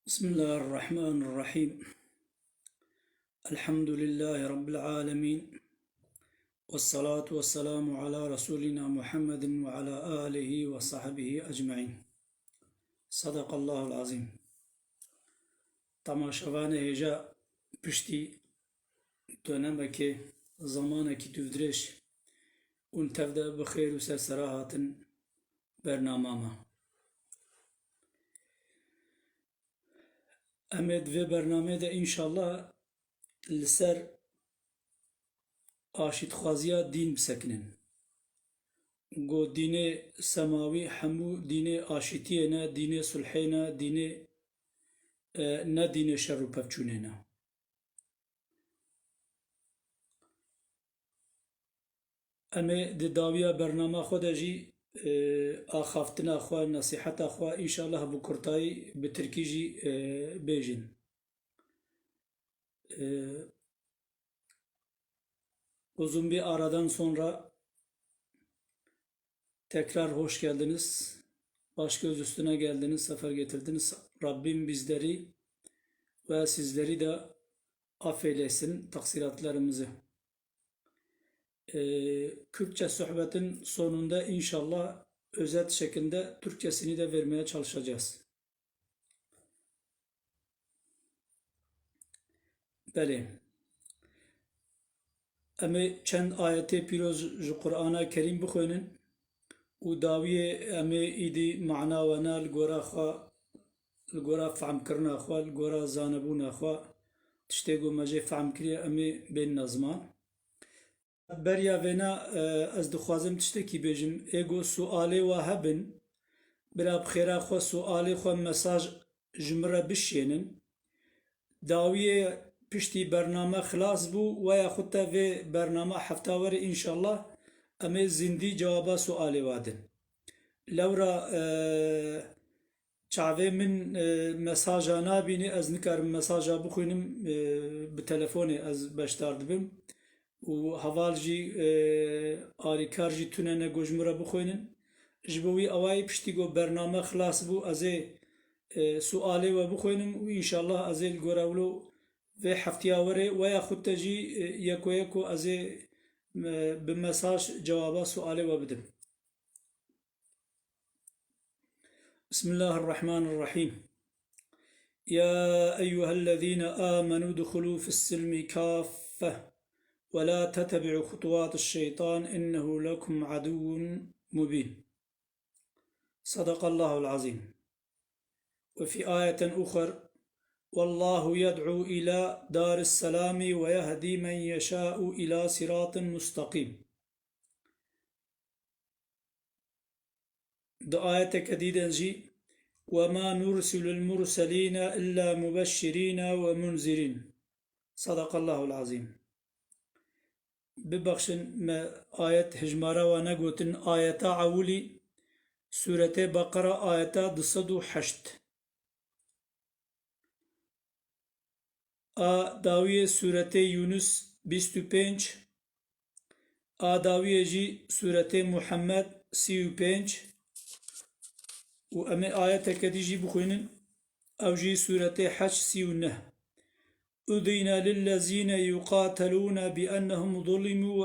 بسم الله الرحمن الرحيم. الحمد لله رب العالمين، والصلاة والسلام على رسولنا محمد وعلى آله وصحبه أجمعين. صدق الله العظيم. تماشاوان هجا پشتی دونمك زمانك تودرش اون تبدأ بخير وسرسراهات برنامه. امد و برنامه ده انشالله لسر آشید خوازیا دین بسکنن. گو دین سماوی همو دین آشیتیه نه دین صلحه نه دین نه دین شر و پفچونه نه. اما ده داویا برنامه خود جی آخافتنا خواه نصیحت خواه انشالله بکرتای به ترکی جی بیجن. Uzun bir aradan sonra tekrar hoş geldiniz. Baş göz üstüne geldiniz, sefer getirdiniz. Rabbim bizleri ve sizleri de affeylesin taksiratlarımızı. Kürtçe sohbetin sonunda inşallah özet şeklinde Türkçesini de vermeye çalışacağız. Beli. Emi çend ayeti piroz Kur'an'a Kerim bixwenin û dawiye em ê îdî ma'na we na li gora fehm-kirina xwe, li gora zanebûna xwe tiştê ku me jê fehm kiriye em ê bêhna ziman. Beriya vêna ez dixwazim tiştekî bêjim, êgo sualê we hebin, bira bi xêra xwe sualê xwe mesaj ji min re bişênin. Dawiye piştî bername xilas bû weya xwe te vê bername heftawerê înşallah em ê zindî cewaba sualê wadin. Lewra çavê min mesaja nabînî, ez nikarim mesaja bixwînim, bi telefonê ez beşdar dibim û heval jî alîkar jî tune ne got ji min re bixwînin. Ji bo wî awayî piştî got bername xilas bû ez ê sualê we bixwînim û înşallah ez ê li gora wilo vê heftiya werê weya xwe te jî yek ez ê bi mesaj cewaba sualê we bidim. Bismillahirrahmanirrahim. Ya eyyühellezîne âmenû dukhulû fis-silmi kâffeh ve lâ tettebi'û hutuwâti'ş-şeytân innehu lekum aduvvun mubîn. Sadakallahul azîm. Ve fi âyeten ukhar Vallahu yed'u ila daris-selâmi ve yehdi men yeşâ'u ila sirâtin mustakîm. Da ayete kediden jî وَمَا نُرْسِلُ الْمُرْسَلِينَ إِلَّا مُبَشِّرِينَ وَمُنْزِرِينَ. Sadakallahul azîm. Bibexşin me ayet hijmara ve negotin ayeta awulî Sûrete Bekara ayeta 208. A dawiye Sûrete Yunus 25. A dawiye jî Sûrete Muhammed 35. û em ê ayetekê jî bixwînin, ew jî Sûrete Heş 39. أذن للذين يقاتلون بأنهم ظلموا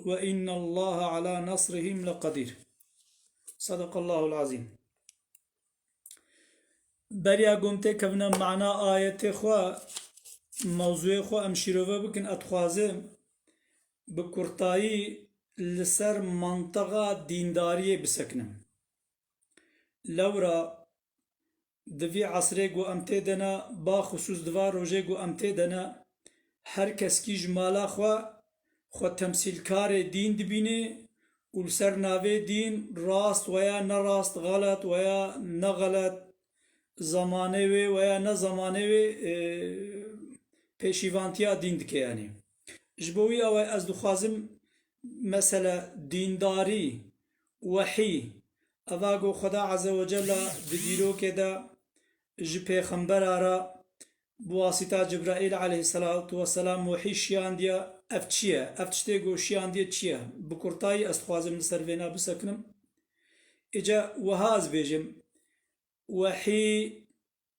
وإن الله على نصرهم لقدير. صدق الله العظيم. بريا قمتي كفنا معنا آية خوا موضوع خوا أمشيروه بكن أتخوازم بكرتاي لسر منطقة ديندارية بسكنم. لورا دوی عصره گو امته دنا با خصوص دوا روژه گو امته دنا هر کس کی جمالا خو تمثیل کار دین دبینه و لسر ناوه دین راست ویا نه راست، غلط ویا نه غلط، زمانه ویا نه زمانه پیشیوانتیا دین دکه یعنی جبوی او از دخوازم مثلا دینداری وحی اواگو خدا عز و جل بدیرو که دا ji pêxemberara bi wasîta Cibraîl aleyhisselatu vesselam wehî şiyandiye ev çi ye? Ev tiştê got şiyandiye çi ye? Bi kurtayî ez dixwazim li ser vêna bisekinim. Îca wiha ez bêjim wehî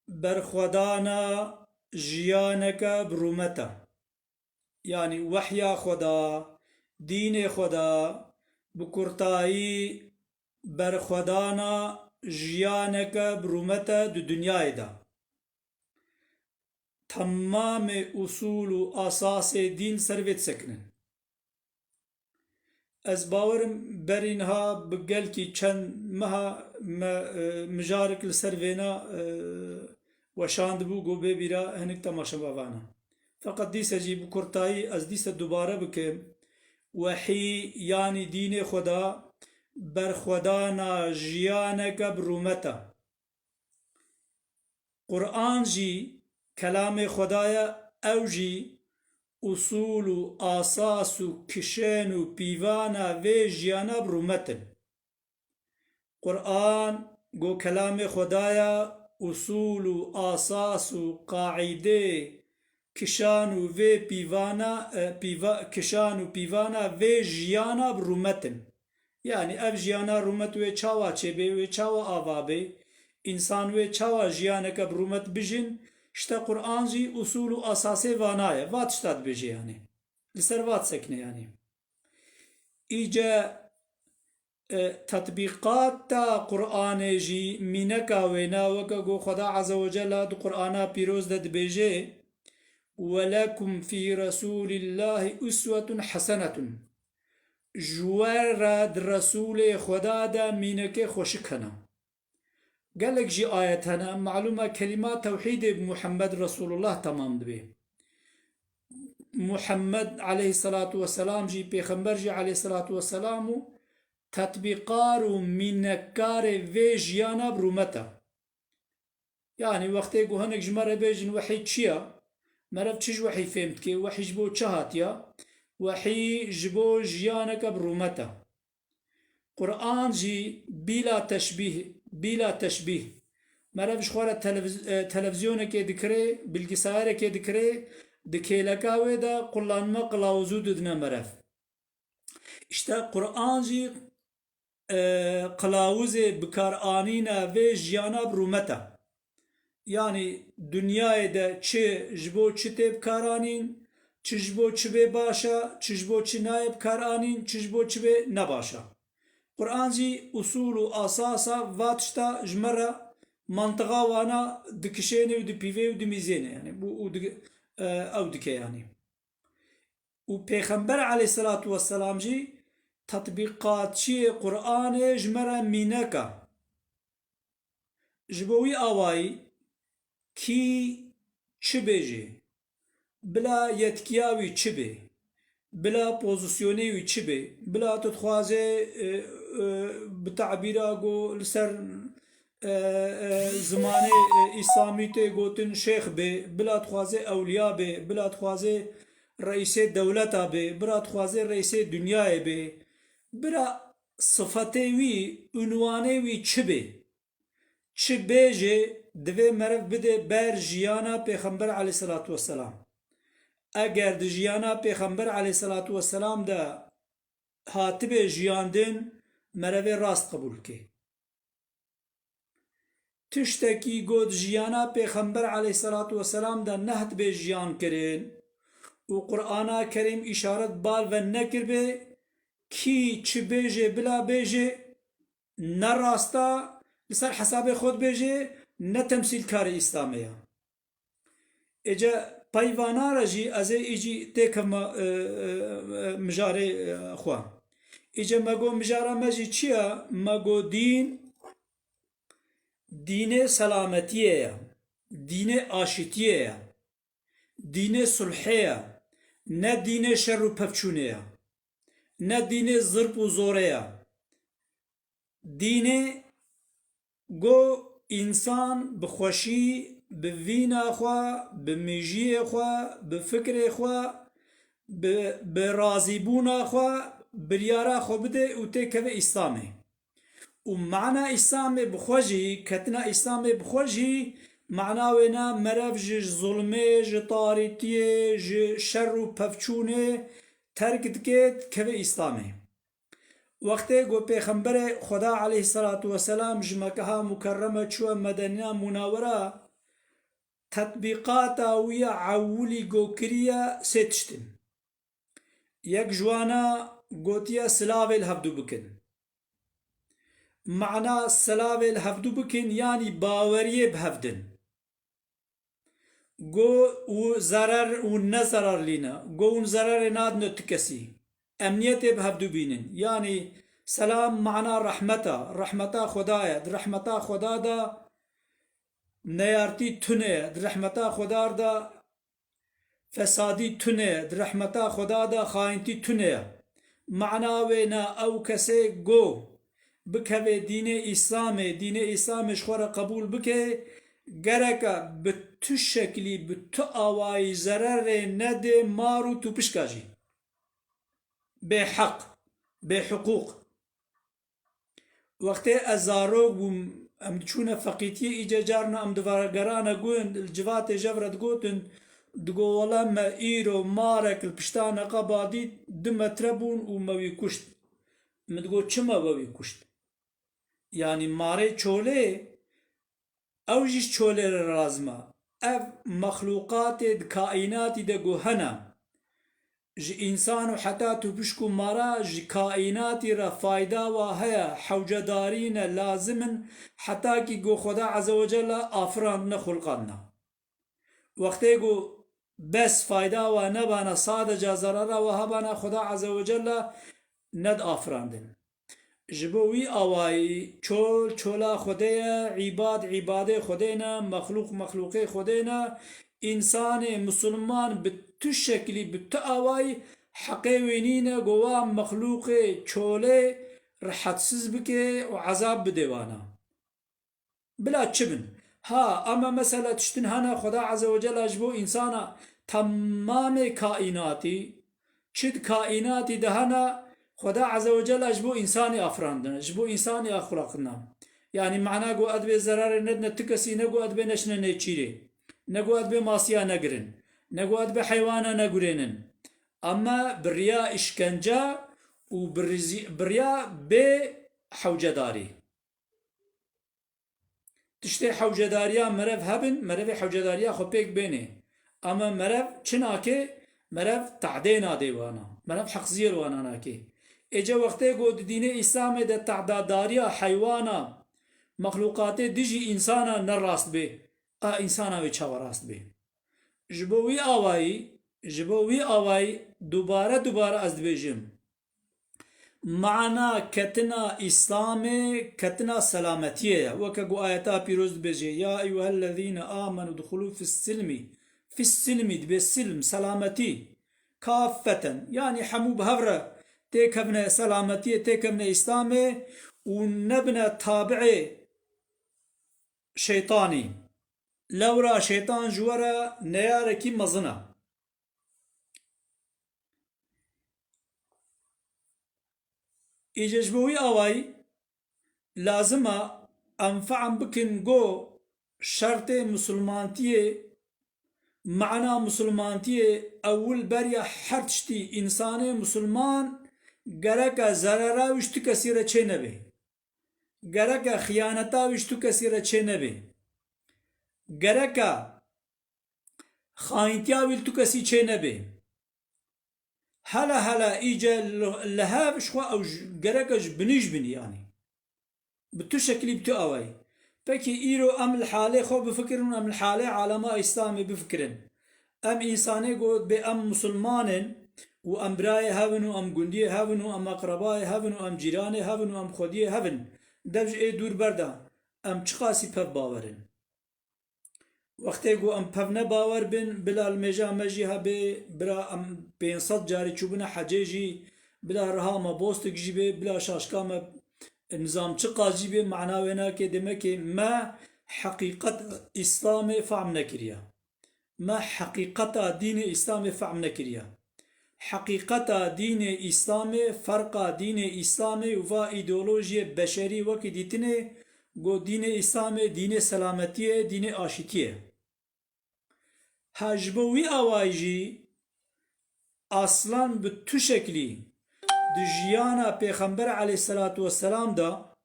برخودانا جیانك برومتا، يعني وحيا خدا دين خدا بكرتاي برخودانا جيانك برومتا دو دنيا دا تمام اصول و اساس دين سروت سكنن. از باورم برینها بگل کی چند مها مجارك لسروینا وشاند بو گو ببیرا هنک تماشا بوانا. فقط دیسه جی بکرتایی از دیسه دوباره بکم وحی يعني دين خدا برخودانا جيانك برومتا. قرآن جي كلام خدايا او جي اصول و اساس و کشن و پیوانا و جیانا برومتن. قرآن گو کلام خدایا اصول و اساس و قاعده کشان و پیوانا و جیانا برومتن. يعني اف جیانا رومت و چاوا چه بي و چاوا آوا بي انسان و چاوا جیانك برومت بجن شتا قرآن جي اصول و اساسي وانايا وات شتاد بجي يعني لسر وات سكنه يعني ايجا تطبيقات تا قرآن جي مينكا وينا وكا گو خدا عز وجل دو قرآنا بيروز داد بيجي ولكم في رسول الله أسوة حسنة جوار رسول خدا دا مينك خوشكنا. قالك جي آياتنا معلومة كلمات توحيد محمد رسول الله تمام دبي. محمد عليه الصلاة والسلام جي پیغمبر جي عليه الصلاة والسلام تطبيقار منكار في جيانا برومتا. يعني وقت يقول هنك جمرة بيجن وحي تشيا مرف تشج وحي فهمتك وحي جبو تشهاتيا وحي جبو جيانك برومتا. قرآن جي بلا تشبيه مرف شخورة تلفزيون كي دكري بالقصائر كي دكري دكيلكاوي دا قلان ما قلاوزو ددنا مرف اشتا قرآن جي قلاوز بكار آنينا في جيانا برومتا. يعني دنيا دا چه جبو چه تيب كارانين چه جبو چه بي باشا چه جبو چه نايب كارانين چه جبو چه بي نباشا. قرآن جي أصول و أساسا واتشتا جمرة منطقة وانا دكشيني و دبيوي و دميزيني يعني او دكي يعني. و پیغمبر عليه الصلاة والسلام جي تطبيقات شي قرآن جمرة مينكا جبوي آواي كي چه بيجي بلا يتكياوي چه بي بلا بوزيسيوني چه بي بلا تتخوازي بتعبيرا قو لسر زماني إسلامي تي قوتن شيخ بي بلا تخوازي أولياء بي بلا تخوازي رئيسي دولتا بي بلا تخوازي رئيسي دنيا بي بلا صفتي وي عنواني وي چه بي چه بيجي دوی مرف بده بر جیانا پیغمبر علیه الصلاة والسلام. اگر د جیانا پیغمبر علیه الصلاة والسلام دا هاتب جیاندن مرف راست قبول که. تشتکی گود جیانا پیغمبر علیه الصلاة والسلام دا نهت به جیان کرن و قرآن کریم اشارت بال و نکر به کی چه بیجه بلا بیجه نراستا لسر حساب خود بیجه نه تمثيل كاري إسلامية. إجا بايوانا رجي أزي إجي تيكا مجاري أخوان إجا ماغو مجارا مجي چيا ماغو دين سلامتية دين آشتية دين صلحية نه دين شر و پفچونية نه دين ضرب و زورية دين گو انسان بخوشی به وینا خوا به میجی خوا به فکر خوا به رازیبونا خوا بریارا خو بده او تکوه اسلامه و معنى اسلام بخوشی کتنا اسلام بخوشی معنى وینا مرف جه ظلمه جه طاریتیه جه شر و پفچونه ترک دکت کوه اسلامه. وقتی گو پیغمبر خدا علیه الصلاة والسلام جمکها مکرمه چو مدینه منوره تطبیقاتا ویا عولی گوکریه ستشتن یک جوانا گوتیا سلاویل هفدو بکن معنا سلاویل هفدو بکن یعنی باوریه بهفدن گو و ضرر و نزرر لینا گو و ضرر ناد نتکسی امنیت بهفدو بینن یعنی سلام معنا رحمتا خدایت رحمتا خدا دا نیارتی تونه رحمتا خدا دا فسادی تونه رحمتا خدا دا خاینتی تونه معنا وینا او کسی گو بکوه دین اسلامش خورا قبول بکه گرکا به تو شکلی به تو آوائی ضرر نده مارو تو پشکاجی به حق به حقوق وقتی ازارو ام چونه فقیتی ایجا جارنا ام دوارگرانا گوین الجوات جورت گوتن دگو والا ما ایرو مارک الپشتان قبادی دو متربون و موی کشت مدگو چما موی کشت یعنی ماره چوله اوجیش چوله رازما اف مخلوقات کائنات دگو هنه جي إنسان حتى تبشكو مرا جي كائنات را فايدة وهي حوجدارين لازم حتى كي جو خدا عز وجل آفران خلقنا وقتی گو بس فايدة ونبانا صادجا ضرر وهبانا خدا عز وجل ند آفراندن جبوي آواي چولا خديا عباد خدينا مخلوق خدينا إنسان مسلمان بتو شكلي بتو آواي حقي وينينا قوا مخلوق چوله رحتسز بكي وعذاب بديوانا بلا تشبن ها اما مثلا تشتنهانا خدا عز وجل اجبو انسانا تمام كائناتي چد كائناتي دهنا خدا عز وجل اجبو انساني افراندن اجبو انساني اخلاقنا يعني معناه قو ادبي زرار ندنا تكسي نقو ادبي نشنا نيچيري نقو ادبي ماسيا نقرن نقو ادبي حيوانا نقرنن اما بريا اشكنجا وبريا بحوجداري تشتي حوجداريا مرف هبن مرف حوجداريا خو بيك بيني اما مرف چناكي مرف تعدينا ديوانا مرف حق زير وانا ناكي اجا وقته قد دين اسلام ده تعداداريا حيوانا مخلوقات ديجي انسانا نراست بي انسانا وي چاو راست بي جبوي آواي دوباره از دبيجم معنا كتنا إسلام كتنا سلامتية وكجو آياتا بيروز بيجي يا أيها الذين آمنوا دخلوا في السلم بالسلم سلامتي كافة يعني حمو بهفرة تكبنا سلامتية تكبنا إسلامي ونبنا تابعي شيطاني لورا شيطان جورا نياركي مزنا إيجاجبوي أواي لازمة أنفعم بكن جو شرط مسلمانتية معنا مسلمانتية أول بريا حرتشتي إنسان مسلمان گرکا ضررا وشتو کسی را چه نبه گرکا خیانتا وشتو کسی را چه نبه گرکا خاینتیا ویلتو کسی چه نبه هلا ایجا لهاف شخوا او گرکش بنیش بنی يعني بتو شكلي بتو اوي فكي ايرو ام الحالة خو بفكرن ام الحالة عالما اسلامي بفكرن ام انساني قود بي ام مسلمانن و ام براي هاون و ام گندي هاون و ام اقرباي هاون و ام جيراني هاون و ام خودي هاون دبج اي دور بردا ام چقاسي پف باورن وقتی گو ام پفنه باور بین بلا المجا مجی هبه برا ام 500 جاری چوبنا حجیجی بلا رها ما بوستک جیبه بلا شاشکا ما نظام چقا جیبه معناوینا که دمه ما حقیقت اسلام فهم نکریا ما حقیقت دین اسلام فهم نکریا حقیقت دین اسلام فرق دین اسلام و ایدئولوژی بشری وکی دیتنه گو دین اسلام دین سلامتیه دین آشتیه هجبوی آوایجی اصلا به تو شکلی دجیانا پیغمبر علیه الصلاة والسلام دا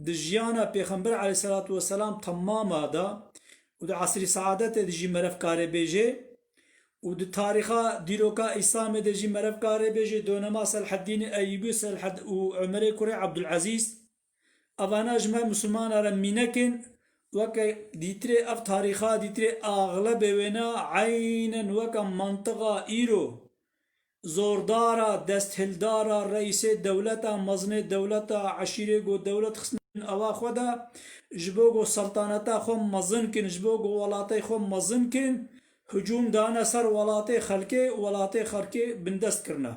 دجیانا پیغمبر علیه الصلاة والسلام تماما دا و در عصری سعادت دجی مرف کاره بیجه و در تاریخا دیروکا اسلام دجی مرف کاره بیجه دونما صلاح الدین ایوبی و عمر کوری عبدالعزیز اوانا جمع مسلمان را مینکن وک دیتره اف تاریخا دیتره اغلب وینا عینا وک منطقه ایرو زوردارا دستهلدارا رئیس دولتا مزن دولتا عشیره گو دولت خسن اوا خدا جبو گو سلطنتا خو مزن کن جبو گو ولاتی خو مزن کن هجوم دانا سر ولاتی خلقه بندست کرنا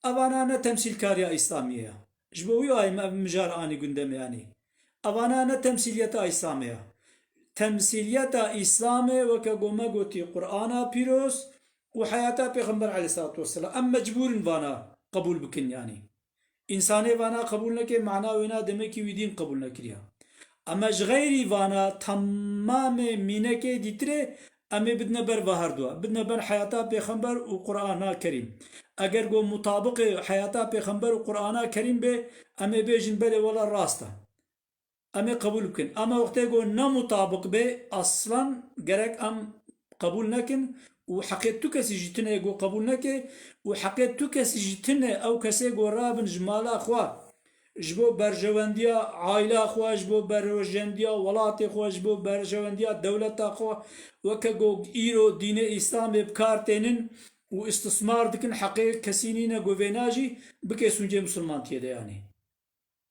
اوانا نه تمثیل کاریا اسلامیه جبوی آی مجار آنی گندم یعنی اوانا نه تمثیلیت اسلامیه تمثيلية إسلام وكقوما قوتي قرآن بيروس وحياة پیغمبر عليه الصلاة والسلام أم مجبور فانا قبول بكن يعني إنساني فانا قبول نكي معنا وينا دمكي ويدين قبول نكريا أما غيري فانا تمام مينكي ديتري أمي بدنا بر بهردوا بدنا بر حياة پیغمبر وقرآن كريم أجر قو مطابق حياة پیغمبر وقرآن كريم به أمي بيجن بلي ولا راسته أمي قبول بكن أما وقت يقول نمطابق به أصلا جرك أم قبول نكن وحقيقتو كسي جتنا يقول قبول نكي وحقيقتو كسي جتنا أو كسي يقول رابن جمالا أخوة جبو برجوانديا عائلة أخوة جبو برجوانديا ولات أخوة جبو برجوانديا دولة أخوة وكجو إيرو دين إسلام بكارتينن واستثمار دكن حقيقة كسينين جوفيناجي بكي سنجي مسلمان تيدا يعني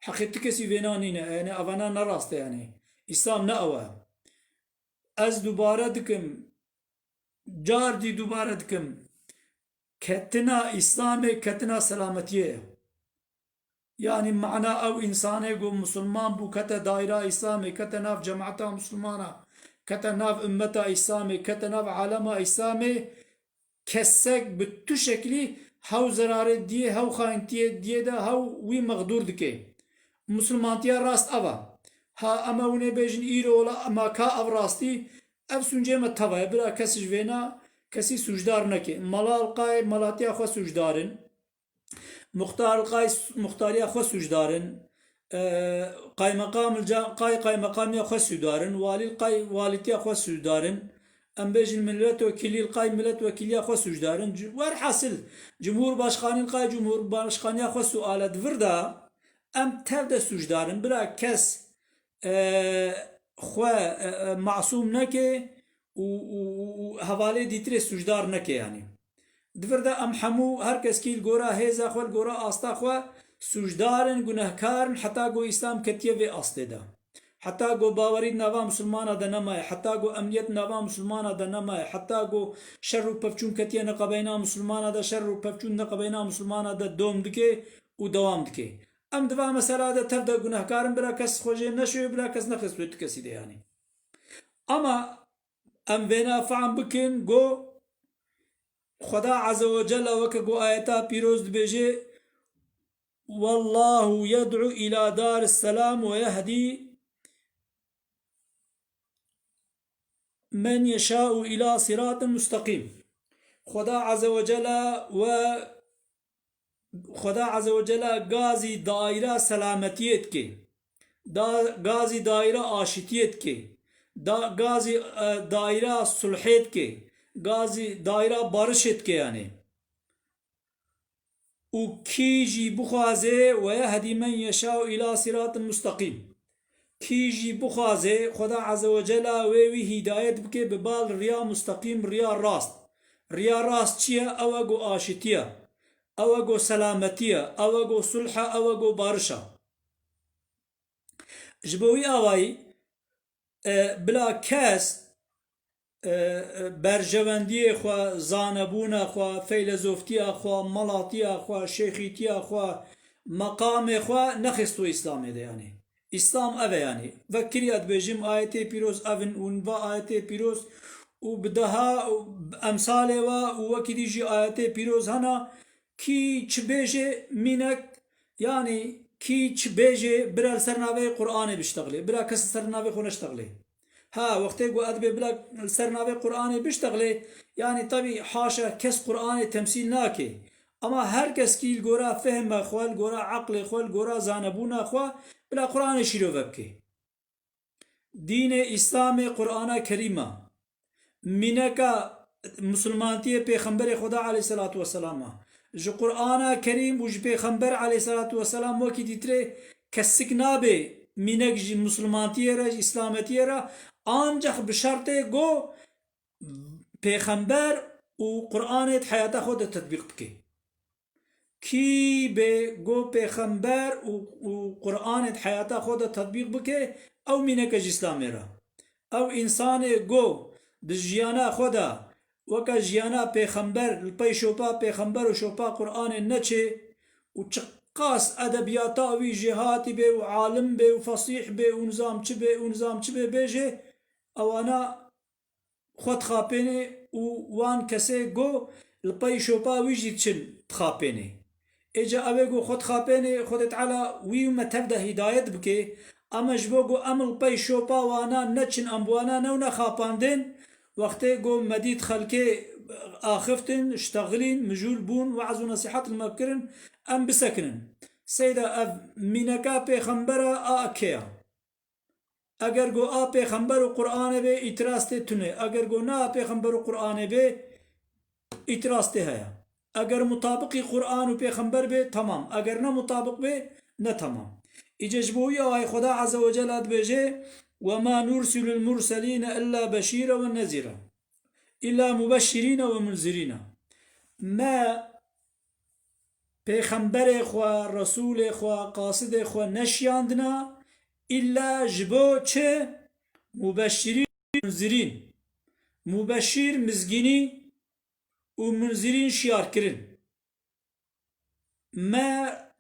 حقيقة كسي فينانين يعني أفانا نراست يعني إسلام نأوى أز دوباره دكم جار دي دوباره دكم كتنا إسلامي كتنا سلامتيه يعني معنا أو إنساني قو مسلمان بو كتا دائرة إسلامي كتا ناف جماعتا مسلمانا كتا ناف أمتا إسلامي كتا ناف عالما إسلامي كسك بتو شكلي هاو زرارة دي هاو خاينتيه دي دا هاو وي مغدور دكي مسلمانتيا راست أبا ها أما وني بيجن إيرو ولا أما كا أب راستي أب سنجي ما تبايا بلا كسي جوينا كسي سجدار نكي ملال قاي ملاتيا خوا سجدارن مختار قاي مختاريا خوا سجدارن قاي مقام قاي مقاميا خوا سجدارن والي قاي والتيا خوا سجدارن أم بيجن ملت وكيلي القاي ملت وكيليا خوا سجدارن وار حاصل جمهور باشخاني القاي جمهور باشخانيا خوا سؤالات فردا أم تبدأ سجدارن بلا كس خوا معصوم نكي و حوالي ديتري سجدار نكي يعني دفردا أم حمو هر كس كيل جورا هيزا خوا الجورا أستا خوا سجدارن جنهكارن حتى جو إسلام كتير في أسته حتى جو باوري نوا مسلمان هذا نما حتى جو أمنية نوا مسلمان هذا نما حتى جو شر وبفچون كتير نقبينا مسلمان هذا شر وبفچون نقبينا مسلمان هذا دوم دكي ودوام دكي أم دفع مسألة هذا تبدأ جنهكارن بلا كس خوجي نشوي بلا كس نخس بتكسي ده يعني أما أم بينا فعم بكن جو خدا عز وجل وكجو آياتا بيروز بيجي والله يدعو إلى دار السلام ويهدي من يشاء إلى صراط مستقيم خدا عز وجل خدا عز وجل غازي دائرة سلامتيت کے غازي دائرة آشتيت کے غازي دائرة صلحيت کے غازي دائرة بارشت کے يعني وكيجي بخازي ويهدي من يشاء إلى صراط مستقيم كيجي بخازي خدا عز وجل ويوي هدايت بكي ببال ريا مستقيم ريا راست چيه اوغو آشتيه اوغو سلامتيه اوغو صلحه اوغو بارشه جبوي اواي بلا كاس برجواندی خوا زانبون خوا فیلسوفتی خوا ملاتی خوا شیخیتی خوا مقام خوا نخستو اسلام ده يعني اسلام اوه يعني وكريات بجم آيات بيروز اون ونبا آيات بيروز وبدها امثال وكديجي آيات بيروز هنا كي چبيجي منك يعني كي چبيجي برا سرناوي قرآن بيشتغلي برا كس سرناوي خونشتغلي ها وقتی گو ادب بلا سرناوی قرآنی بشتغله يعني طبي حاشا كس قرآن تمثيل ناكي اما هر كس كيل گورا فهم خوال گورا عقل خوال گورا زانبون خوا بلا قرآن شيرو ببكي دین اسلام قرآن کریمه منکا مسلمانتی پیغمبر خدا علیه الصلاة والسلام جو قرآن کریم و جو پیغمبر علیه الصلاة والسلام وکی دیتره کسک نابه منک جی مسلمانتی را اسلامتی را آنجا بشرط گو پیغمبر و قرآن حیات خود تطبیق بکه کی به گو پیغمبر و قرآن حیات خود تطبیق بکه او منک جی اسلامی را او انسان گو دجیانا خدا وکا جیانا پیغمبر الپی شوپا پیغمبر و شوپا قرآن نچه و چقاس ادبیاتا وی جهاتی به و عالم به و فصیح به و نظام چه به و نظام چه به بیجه اوانا خود خاپینه و وان کسی گو الپی شوپا وی جید چن خاپینه اجا اوه گو خود خاپینه خودت علا وی متبدا هدایت بکه اما جبو گو امل پی شوپا وانا نچن امبوانا نونا خاپاندن وقتی گو مدید خلقه آخفتن اشتغلين مجول بون وعظ و نصيحات المكرن ام بسكنن سيدا اف منكا پیغمبرا آکیا اگر گو پیغمبر و قرآن به اتراسته تونه اگر گو نا پیغمبر و قرآن به اتراسته هيا اگر مطابقی قرآن و پیغمبر به تمام اگر نه مطابق به نه تمام إجاجبوية وهي خدا عز وجل بيجي وما نرسل المرسلين إلا بشيرا ونذيرا إلا مبشرين ومنذرين ما پیغمبر خوا رسول خوا قاصد خوا نشياندنا إلا جبو چه مبشرين ومنذرين مبشر مزگيني ومنذرين شيار كرن ما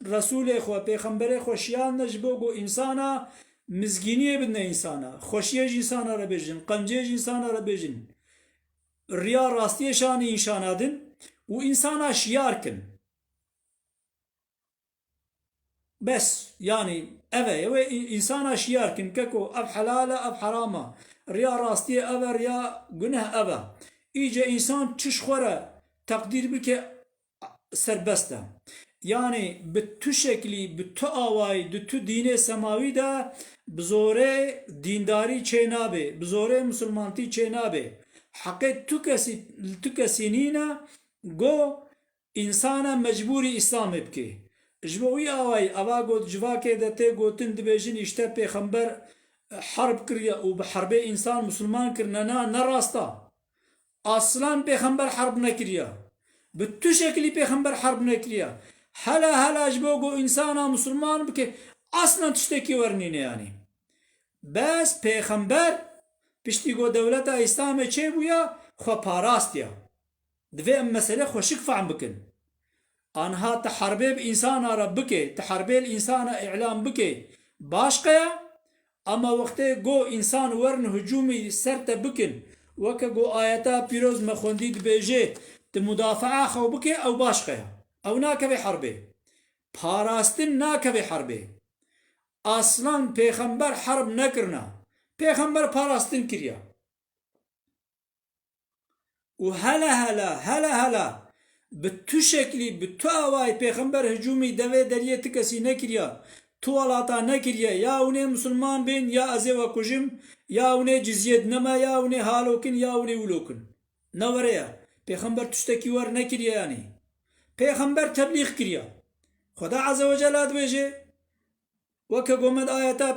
رسول خو پیغمبر خوشیان نجبو گو انسانا مزگینیه بدن انسانا خوشیه انسانا را بجن قنجه انسانا را بجن ریا راستیه شانی انسان دن و انسانا شیار کن بس يعني اوه انسانا شیار کن ککو اب حلاله اب حرامه ریا راستیه اوه ریا گناه اوه ایجا انسان چش خوره تقدیر بکه سربسته yani bütün şekli, bütün avay, bütün dine semavi de bzore dindari çenabe, bzore musulmanti çenabe. Hakkı tükesinine go insana mecburi İslam ebke. Jboği avay, ava god jvake dete gotin dibejin işte peygamber harp kiriya u harbe insan musulman kirnana narasta. Aslan peygamber harp nekiriya. Bütün şekli peygamber harp nekiriya. Hala jboğu insana musulman bike aslan tişteki varnine yani. Bes peygamber pişti go devleta İslam'e çe buya xwe parast ya. Divê em mesele xweşik fehm bikin. Anha te herbê bi insana re bike, te herbê li insana i'lam bike. Başqaya ama wextê go insan werin hücumî ser te bikin. Weke go ayeta pîroz me xwendî dibêje te mudafaa xew bike ew başqaya. Ew nakeve herbê. Parastin nakeve herbê. Aslan peygamber harb nekirina. Peygamber parastin kiriya. و هلا بتو شکلی بتو آوای پیغمبر هجومی دوی دریه تکسی نکریا تو ولاتا نکریا یا اونه مسلمان بین یا ازی و کجم یا اونه جزیت نما یا اونه حالوکن یا اونه ولوکن نوریا پیغمبر تشتکی ور نکریا یعنی پیغمبر تبلیغ کریا خدا عز و جل ادویجه وکه گومد آیتا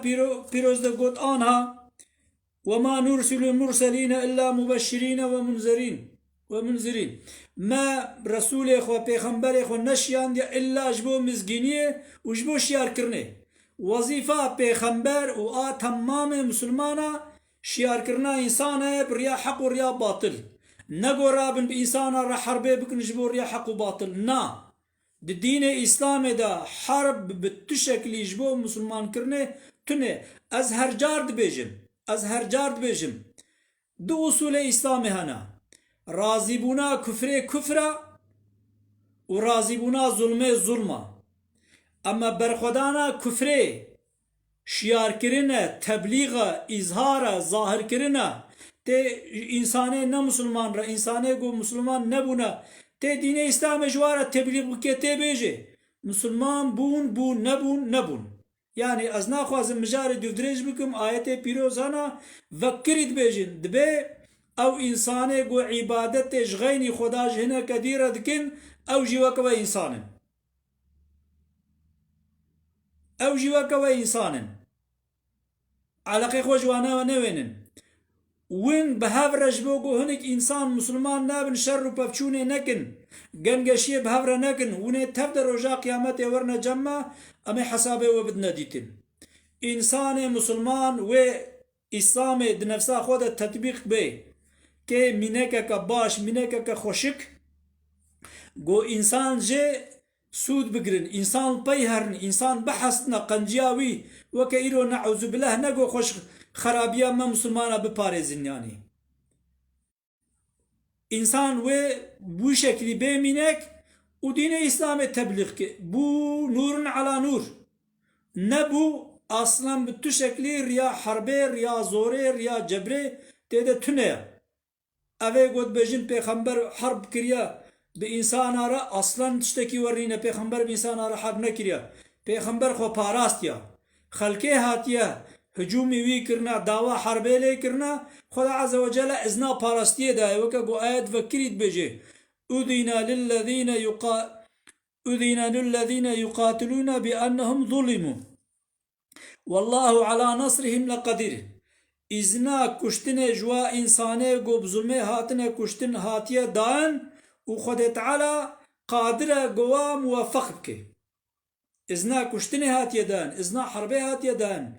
پیروز ده گوت آنها وما نرسل المرسلين إلا مبشرين ومنذرين ما رسول إخوة پیغمبر إخوة نشيان دي إلا جبو مزگينية وجبو شيار كرنه وظيفة پیغمبر و تمام مسلمانا شيار كرنا إنسانا بريا حق و ريا باطل نگو رابن بإنسانا را حربه بكن جبو ريا حق و باطل نا دي دين إسلام دا حرب بتشكل جبو مسلمان كرنه تنه از هر جارد بيجن از هر جارد بيجم دو اصول اسلامي هنا راضي بونا كفره و راضي بونا ظلمه اما برخودانا كفره شيار كرنا تبليغ اظهار ظاهر كرنا ته انسانه نه مسلمان را انسانه گو مسلمان نبونا ته دين اسلام جواره تبليغ بكته بيجي مسلمان بون نبون يعني از ناخوازم مجار دوفدريج بكم آيات بيروزانا وكريد بيجن دبي او انسانه گو عبادت غيني خداج هنا كديرة دكن او جيوكوا انسان او جيوكوا انسان علاقه خو جوانا ونوينن وين بهافرج بوغو هنك انسان مسلمان نابن شر وبفچونه نكن گنگشي بهافر نكن ونه تفدر رجا قيامت ورنا جمع اما حسابه وبدنا ديتن انسان مسلمان و اسلام دنفسا خود تطبيق به که مینکه که باش مینکه که خوشک گو انسان جه سود بگرن انسان پیهرن انسان بحثنا قنجیاوی وکه ایرو نعوذ بالله نگو خوش خرابیا ما مسلمانا بپارزن yani انسان و bu şekli beminek u dine İslam'e tebliğ ki bu nurun ala nur ne bu aslan bütün şekli riya harbe riya zore riya cebre dede tüne ave god bejin peygamber harb kiriya be insan ara aslan tişteki warine peygamber be insan ara harb ne kiriya peygamber xo parast ya xalke hatiya hücumi wî kirna dava harbe lê kirna Xuda azze ve celle izna parastiye daye weke gu ayet vekirî dibêje أذن للذين يقاتلون بأنهم ظلموا والله على نصرهم لقدير إذنا كشتن جوا إنسانه قو بظلمه هاتنه كشتن هاتيه دان وخد تعالى قادر قوا موفق بك إذنا كشتن هاتيه دان إذنا حربه هاتيه دان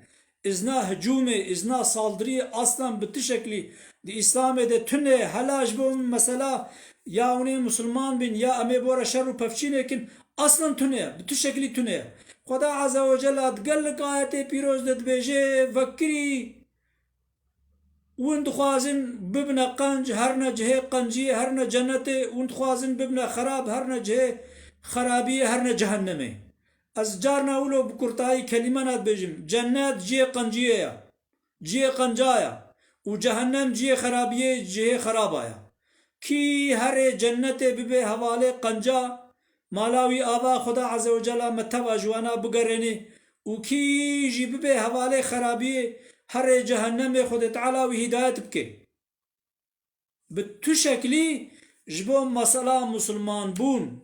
إذنا هجومه إذنا صالدري أصلا بتشكلي دي إسلام ده تنه هلاج بهم مثلا يا وني مسلمان بين يا أمي بورا شر وبفشين لكن أصلا تنه بتشكلي تنه خدا عز وجل قال لك آيات بيروز دبيجي فكري وانت خوازن ببنا قنج هرنا جهه قنجي هرنا جنته وانت خوازن ببنا خراب هرنا جهه خرابي هرنا جهنمه از جارنا ولو بكرتاي كلمة نات بيجم جنات جهه قنجيه جهه قنجايا وجهنم جهه خرابيه جهه خرابايا کی هر جنت ببه حواله قنجا مالاوی آبا خدا عز و جل متوا جوانا بگرنی و کی جی ببه حواله خرابی هر جهنم خود تعالی و هدایت بکه بتو شکلی جبو مسئله مسلمان بون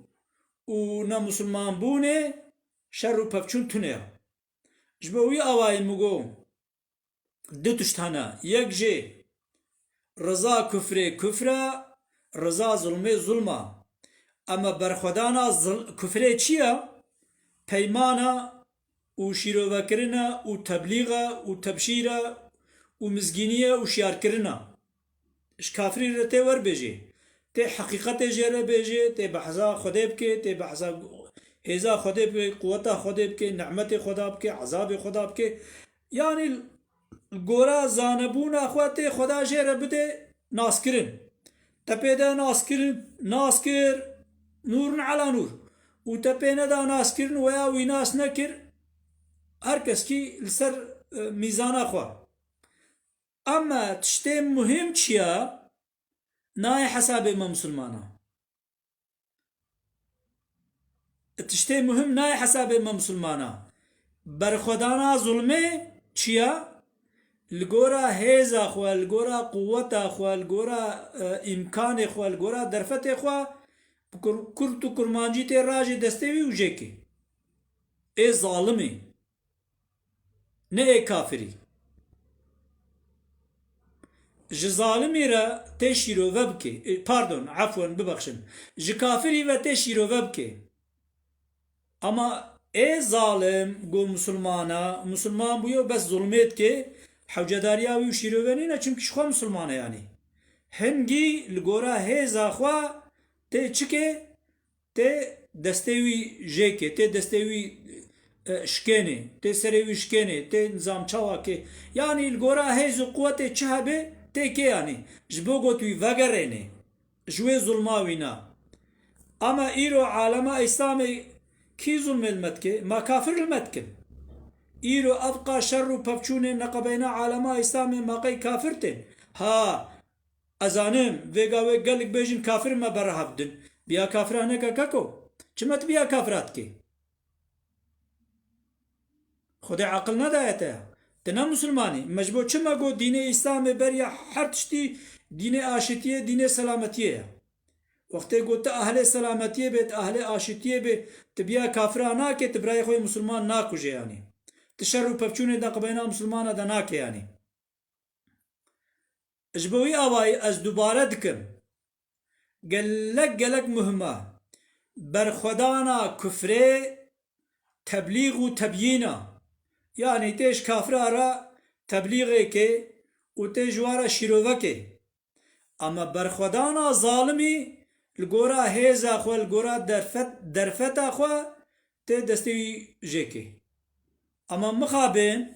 و نه مسلمان بونه شر و پفچون تونه جبوی آوای مگو دو تشتانا یک جه رضا کفره رضا ظلمه ظلمه اما برخودانا کفره چیه؟ پیمانا و شیروکرنا و تبلیغا و تبشیرا و مزگینیه و شیارکرنا اش کافری رته ور بیجی تی حقیقت جره بیجی تی بحثا خوده بکه تی بحثا هزا خوده بکه قوتا خوده بکه نعمت خوده بکه عذاب خوده بکه یعنی گورا زانبون اخواتی خدا جره بده ناسکرن تپیده ناسکر نور على نور و تپینه دا ناسکرن ویا وی ناس نکر هر کس کی لسر میزان اخوا اما تشتی مهم چیه نای حساب ما مسلمانا تشتی مهم نای حساب ما مسلمانا برخودانا ظلمه چیه الجورا هيزا خو الجورا قوتا خو الجورا امكان خو الجورا درفت خو كرتو كرمانجي تي راجي دستوي وجيكي اي ظالمي نه اي كافري ج ظالمي را تشيرو وبكي باردون عفوا ببخشن ج كافري و تشيرو وبكي اما اي ظالم گو مسلمان بيو بس ظلمت كي حوجداریا و شیروانی نه چون کشخوا مسلمانه یعنی هنگی لگورا هزا خوا ته چکه ته دستوی جیکه ته دستوی شکنه ته سروی شکنه ته نظام چوا که یعنی لگورا هزو قوت چهبه ته که یعنی جبو گوتوی وگرینه جوی ظلماوی نه اما ایرو عالم اسلامی کی ظلم المتکه ما کافر المتکه إيرو أبقى شر بفشون نقبينا عالما إسلامي ما قي كافرتين ها أزانم ويقا ويقالك بيجن كافر ما برهبدن بيا كافرانك كاكو چمت بيا كافراتك خدای عقل ندایته تنا مسلمانی مجبور چما گو دین اسلام بریا هر تشتی دین آشتیه دین سلامتیه وقتی گوت اهل سلامتیه بیت اهل آشتیه به تبیا کافرانا که تبرای خوی مسلمان ناکوجه یعنی تشرب پفچونه دا قبینا مسلمان دا ناکه یعنی اجبوی آوائی از دوباره دکم گلک مهمه برخودانا کفره تبلیغ و تبیینا یعنی تیش کافره را تبلیغه که و تیش وارا شیروه که اما برخودانا ظالمی لگورا هیزا خو لگورا درفتا خو تی دستی جیکی اما مخابین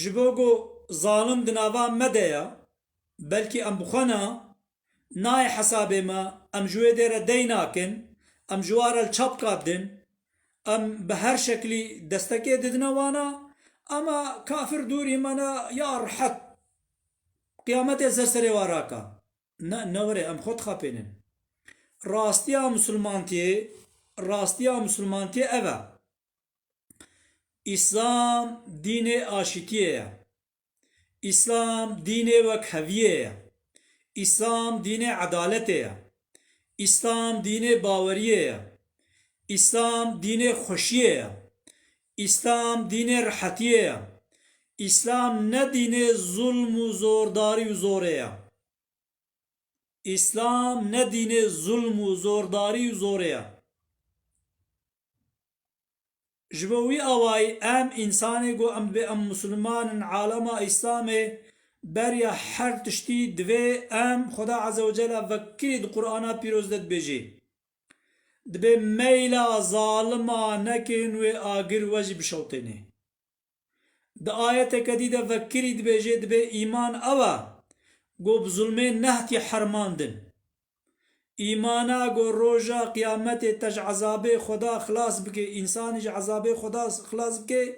جبوگو ظالم دناوا مدیا بلکی ام بخنا نای حسابه ما ام جوه دیر دیناکن ام جوار الچپ کابدن ام به هر شکلی دستکی ددنوانا اما کافر دوری منا یا رحت قیامت سرسری واراکا نوره ام خود خاپینن راستیا مسلمانتیه اوه اسلام دین آشتیه اسلام دین وکهویه اسلام دین عدالته اسلام دین باوریه اسلام دین خوشیه اسلام دین رحتیه اسلام نه دین ظلم و زورداری و زوره اسلام نه دین ظلم و زورداری و زوره جبوی آوائی ام انسانی گو ام به ام مسلمان عالم اسلام بریا هر تشتی دوی ام خدا عزوجل وکید قرآن پیروز داد بیجی دبی میلا ظالما نکن و آگر وجب شوطنه دا آیت کدی دا وکرید بیجی دبی ایمان اوه گو بظلمه نهتی حرماندن ایمانا گو روژا قیامت تج عذاب خدا خلاص بکه انسانی ج عذاب خدا خلاص بکه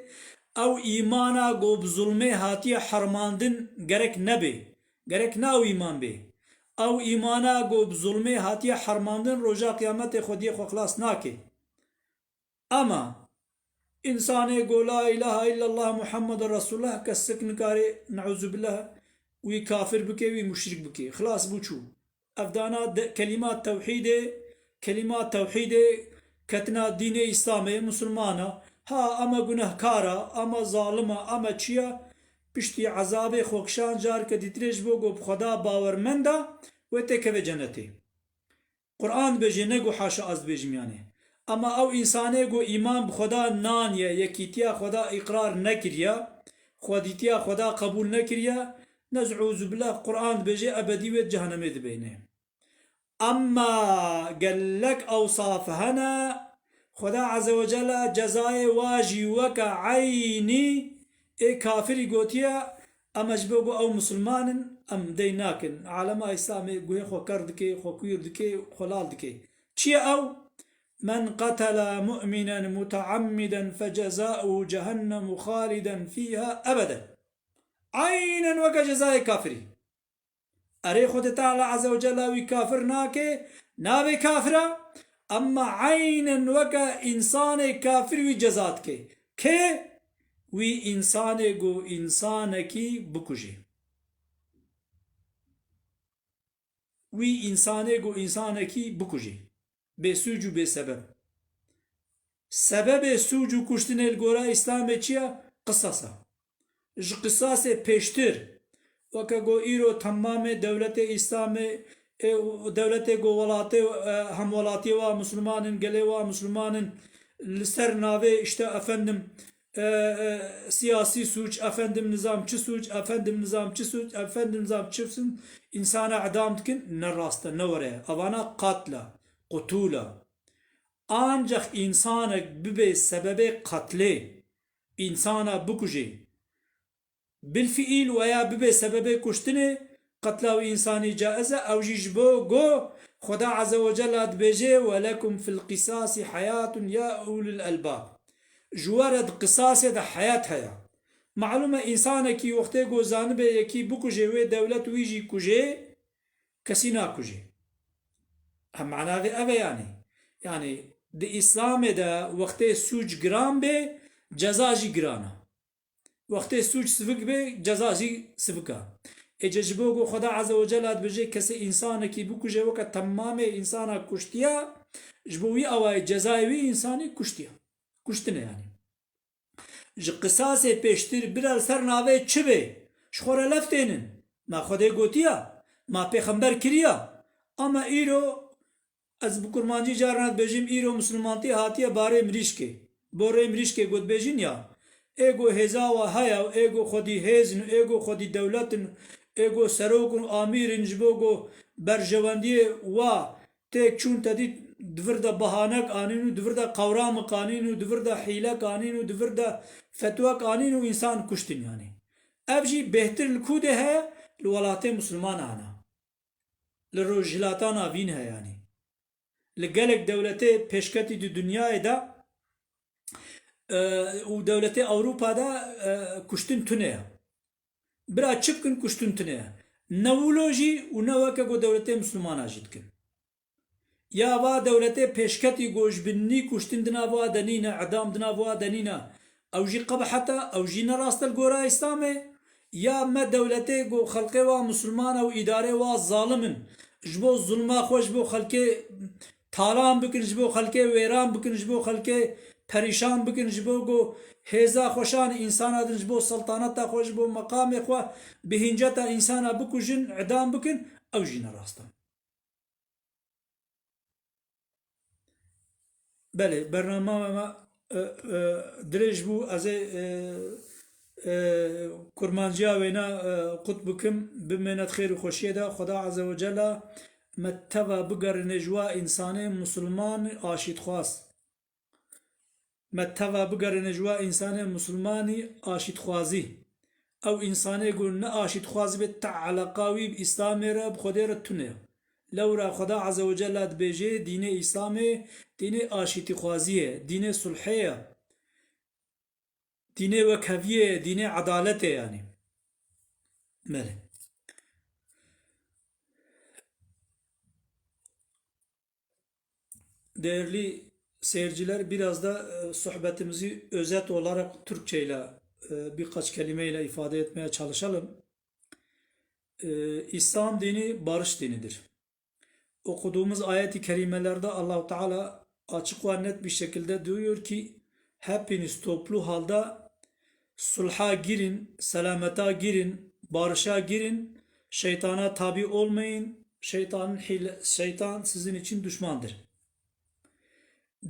او ایمانا گو بظلمه هاتی حرماندن گرک نبه گرک ناو ایمان به او ایمانا گو بظلمه هاتی حرماندن روژا قیامت خودی خو خلاص ناکه اما انسان گو لا اله الا الله محمد رسول الله کسک نکاره نعوذ بالله وی کافر بکه وی مشرک بکه خلاص بوچو افدانا کلمات توحید کتنا دین اسلامه مسلمانا ها اما گناهکارا اما ظالما اما چیا پشتی عذاب خوکشان جار که دیترش بو گو خدا باورمنده و تکوه جنته قرآن بجه نگو حاشا از بجمیانه اما او انسانه گو ایمان بخدا نانیه یکیتیا خدا اقرار نکریا خودیتیا خدا قبول نکریا نزعوذ بالله قرآن بجه ابدی و جهنمه دبینه اما قالك اوصاف هنا خدا عز وجل جزاء واجي وك عيني اي كافري قوتيا اما جبوغو او مسلمان ام ديناكن علماء اسلامي قوي خو كردكي خو كويردكي خلالدكي چي او من قتل مؤمنا متعمدا فجزاؤه جهنم خالدا فيها ابدا عينا وكجزاء كافري اره خود تعالی عز و جل وی کافر ناکه نابه کافره اما عینا وکا انسان کافر وی جزات که وی انسان گو انسان کی بکجه وی انسان گو انسان کی بکجه به سوجو به سبب سوجو کشتن الگورا اسلام چیه قصاصه قصاص پیشتر وکا گو ایرو تمام دولت اسلام دولت گو ولات هم ولاتی و مسلمان گله و مسلمان لسر ناوه اشتا افندم سیاسی سوچ افندم نظام چه سوچ افندم نظام چه سوچ افندم نظام چه سن انسان اعدام دکن نراسته نوره اوانا قاتله قتوله آنجخ انسانك ببه سبب قتله انسانا بکجه بالفعل ويا ببه سبب كشتنه قتل إنساني جائزة أو جيجبو جو خدا عز وجل بيجي ولكم في القصاص حياة يا أولي الألباب جوارد قصاص ده حياة هيا معلومة إنسانك وقته جو زانبه يكي بكجه وي دولة ويجي كجه كسينا كجه هم معناه ده أبا يعني ده إسلام ده وقته سوج جرام به Ceza jî girana. Wextê suç sivik be ceza jî sivika. Ece ji bo ku Xweda Azze ve Celle dibêje kesê însanekî bikuje weke temamê însana kuştiya ji bo wî awayê cezayê wî însanî kuştiya. Kuştin e yani. Ji qisasê pêştir bir ser navê çi bê? Ji xwe re lev tênin. Ma Xwedê gotiya, ma pêxember kiriya. Ama îro ez bi kurmancî caran dibêjim îro Müslümantî hatiye barê mirîşkê. Borê mirîşkê got bêjin ya. Ego hêza haya û ego xwedî hêzin û ego xwedî dewletin ego serokun û amîrin ji bo ku berjewendiyê wa têk çûn tedî divir de bahanek anîn û divir de qewramik anîn û divir de hîlek anîn û divir de fetwek anîn û însan kuştin yani. Ev jî bêhtir li ku de heye li welatê Müslümanan e. Li rojhilatana vîn heye yani. Li gelek dewletê pêşketî di dunyayê de û dewletê Ewropa'da kuştin tune ye. Bira çi bikin kuştin tune ye. Ne wilo jî û ne weke ku dewletê Müslümana jî dikin. Ya va dewletê pêşketî gojbinî kuştin di nav wa denîne, edam di nav wa denîne. Ew jî qebeheta, ew jî ne rast li gora İslamê. Ya me dewletê ku xelkê wa Müslüman û îdarê wa zalimin ji bo zulma xwe ji bo xelkê talan bikin, ji bo xelkê wêran bikin, ji bo xelkê perîşan bikin, ji bo ku hêza xweşan însana din, ji bo seltaneta xwe, ji bo meqamê xwe bi hinceta însana bikujin, edam bikin, ew jî ne rast e. Belê, bername me dirêj bû ez ê kurmanciya wêne qut bikim bimêne xêr û xweşiyê de Xweda Azze ve Celle me teva bigerîne ji we însanê Müslüman aşîtxwaz. Me teva bigerîne ji we însanê Müslümanî aşîtxwazî. Ew însanê ku ne aşîtxwaz be teeleqa wî bi İslamê re bi Xwedê re tune. Lewra Xweda Azze ve Celle dibêje dînê İslamê dînê aşîtîxwazî ye, dînê sulhê ye, dînê wekheviyê ye, dînê edaletê yani. Belê. Değerli seyirciler, biraz da sohbetimizi özet olarak Türkçe ile birkaç kelimeyle ifade etmeye çalışalım. İslam dini barış dinidir. Okuduğumuz ayet-i kerimelerde Allah-u Teala açık ve net bir şekilde diyor ki hepiniz toplu halde sulha girin, selamete girin, barışa girin, şeytana tabi olmayın, şeytan sizin için düşmandır.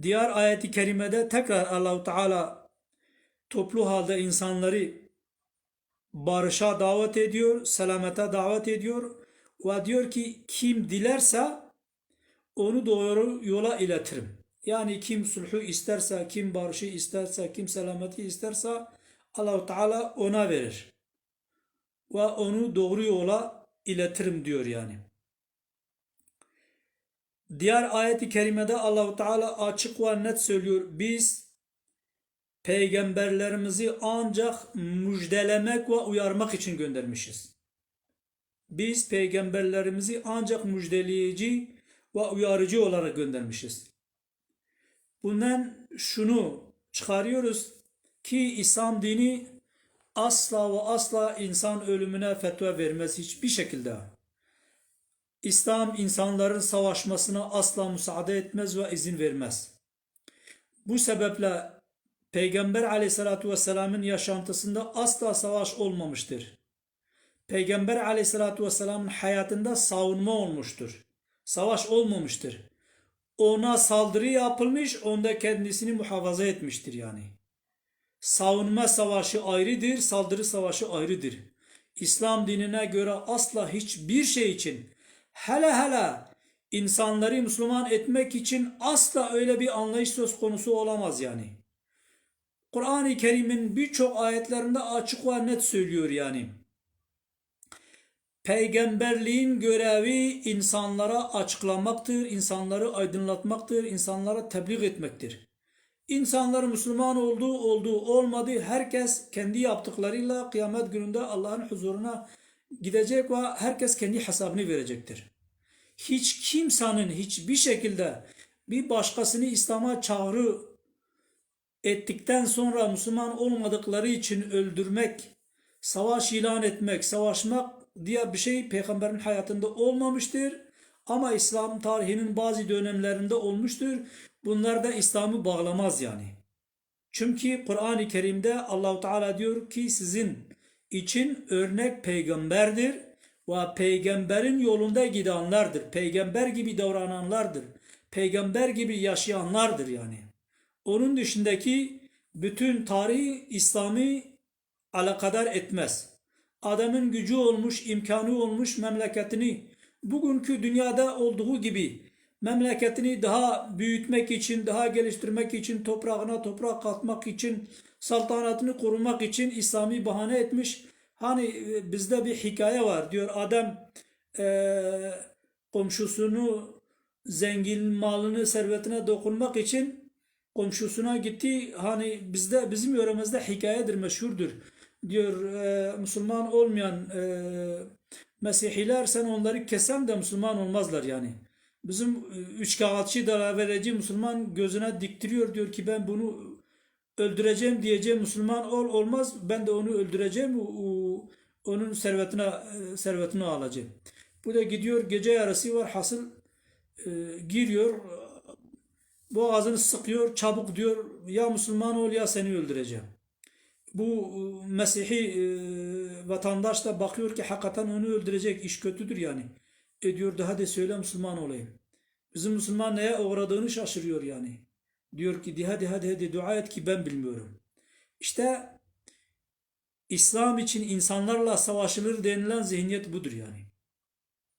Diğer ayet-i kerimede tekrar Allah-u Teala toplu halde insanları barışa davet ediyor, selamete davet ediyor ve diyor ki kim dilerse onu doğru yola iletirim. Yani kim sulhu isterse, kim barışı isterse, kim selameti isterse Allah-u Teala ona verir. Ve onu doğru yola iletirim diyor yani. Diğer ayet-i kerimede Allah-u Teala açık ve net söylüyor. Biz peygamberlerimizi ancak müjdelemek ve uyarmak için göndermişiz. Biz peygamberlerimizi ancak müjdeleyici ve uyarıcı olarak göndermişiz. Bundan şunu çıkarıyoruz ki İslam dini asla ve asla insan ölümüne fetva vermez hiçbir şekilde. İslam insanların savaşmasına asla müsaade etmez ve izin vermez. Bu sebeple Peygamber aleyhissalatu vesselamın yaşantısında asla savaş olmamıştır. Peygamber aleyhissalatu vesselamın hayatında savunma olmuştur. Savaş olmamıştır. Ona saldırı yapılmış, onda kendisini muhafaza etmiştir yani. Savunma savaşı ayrıdır, saldırı savaşı ayrıdır. İslam dinine göre asla hiçbir şey için, hele insanları Müslüman etmek için asla öyle bir anlayış söz konusu olamaz yani. Kur'an-ı Kerim'in birçok ayetlerinde açık ve net söylüyor yani. Peygamberliğin görevi insanlara açıklamaktır, insanları aydınlatmaktır, insanlara tebliğ etmektir. İnsanlar Müslüman olduğu olmadı, herkes kendi yaptıklarıyla kıyamet gününde Allah'ın huzuruna gidecek ve herkes kendi hesabını verecektir. Hiç kimsenin hiçbir şekilde bir başkasını İslam'a çağrı ettikten sonra Müslüman olmadıkları için öldürmek, savaş ilan etmek, savaşmak diye bir şey peygamberin hayatında olmamıştır. Ama İslam tarihinin bazı dönemlerinde olmuştur. Bunlar da İslam'ı bağlamaz yani. Çünkü Kur'an-ı Kerim'de Allahu Teala diyor ki sizin için örnek peygamberdir ve peygamberin yolunda gidenlerdir. Peygamber gibi davrananlardır. Peygamber gibi yaşayanlardır yani. Onun dışındaki bütün tarihi İslam'ı alakadar etmez. Adamın gücü olmuş, imkanı olmuş memleketini bugünkü dünyada olduğu gibi memleketini daha büyütmek için, daha geliştirmek için, toprağına toprak katmak için, saltanatını korumak için İslami bahane etmiş. Hani bizde bir hikaye var diyor adam komşusunu zengin malını servetine dokunmak için komşusuna gitti. Hani bizde bizim yöremizde hikayedir, meşhurdur. Diyor Müslüman olmayan Mesihiler sen onları kesen de Müslüman olmazlar yani. Bizim üç kağıtçı da verici Müslüman gözüne diktiriyor diyor ki ben bunu öldüreceğim diyeceğim Müslüman olmaz ben de onu öldüreceğim onun servetini alacağım. Bu da gidiyor gece yarısı var hasıl giriyor boğazını sıkıyor çabuk diyor ya Müslüman ol ya seni öldüreceğim. Bu Mesih'i vatandaş da bakıyor ki hakikaten onu öldürecek iş kötüdür yani. Diyor da hadi söyle Müslüman olayım. Bizim Müslüman neye uğradığını şaşırıyor yani. Diyor ki hadi dua et ki ben bilmiyorum. İşte İslam için insanlarla savaşılır denilen zihniyet budur yani.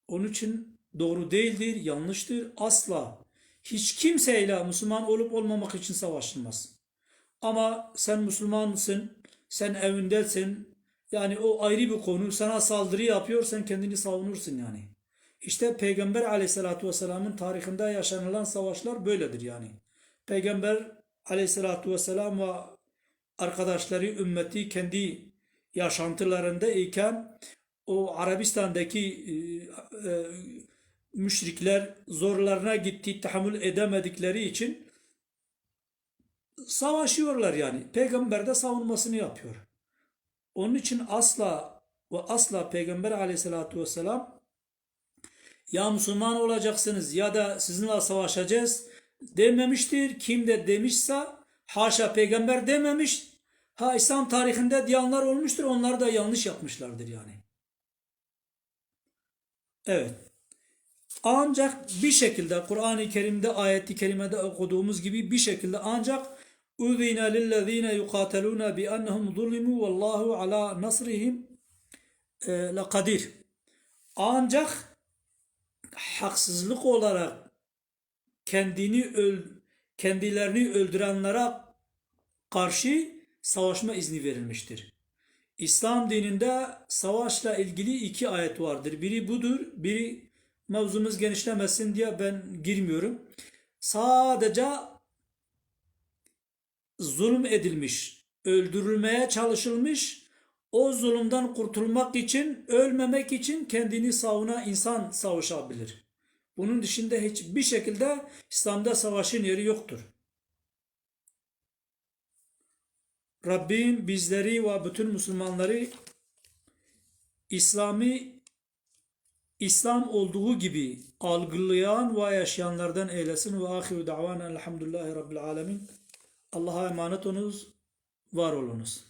Onun için doğru değildir, yanlıştır. Asla hiç kimseyle Müslüman olup olmamak için savaşılmaz. Ama sen Müslümansın, sen evindesin. Yani o ayrı bir konu. Sana saldırı yapıyor, sen kendini savunursun yani. İşte Peygamber aleyhissalatü vesselamın tarihinde yaşanılan savaşlar böyledir yani. Peygamber aleyhissalatü vesselam ve arkadaşları, ümmeti kendi yaşantılarında iken o Arabistan'daki müşrikler zorlarına gitti, tahammül edemedikleri için savaşıyorlar yani. Peygamber de savunmasını yapıyor. Onun için asla ve asla Peygamber aleyhissalatü vesselam ya Müslüman olacaksınız ya da sizinle savaşacağız dememiştir. Kim de demişse haşa peygamber dememiş. Ha İslam tarihinde diyanlar olmuştur. Onlar da yanlış yapmışlardır yani. Evet. Ancak bir şekilde Kur'an-ı Kerim'de ayet-i kerimede okuduğumuz gibi bir şekilde ancak اُذِنَ لِلَّذ۪ينَ يُقَاتَلُونَ بِأَنَّهُمْ ظُلِمُوا وَاللّٰهُ عَلَى نَصْرِهِمْ لَقَدِيرٌ. Ancak haksızlık olarak kendilerini öldürenlere karşı savaşma izni verilmiştir. İslam dininde savaşla ilgili iki ayet vardır. Biri budur, biri mevzumuz genişlemesin diye ben girmiyorum. Sadece zulüm edilmiş, öldürülmeye çalışılmış, o zulümden kurtulmak için, ölmemek için kendini savunan insan savaşabilir. Bunun dışında hiçbir şekilde İslam'da savaşın yeri yoktur. Rabbim bizleri ve bütün Müslümanları İslam olduğu gibi algılayan ve yaşayanlardan eylesin ve ahiru da'vana elhamdülillahi rabbil alemin. Allah'a emanet olunuz, var olunuz.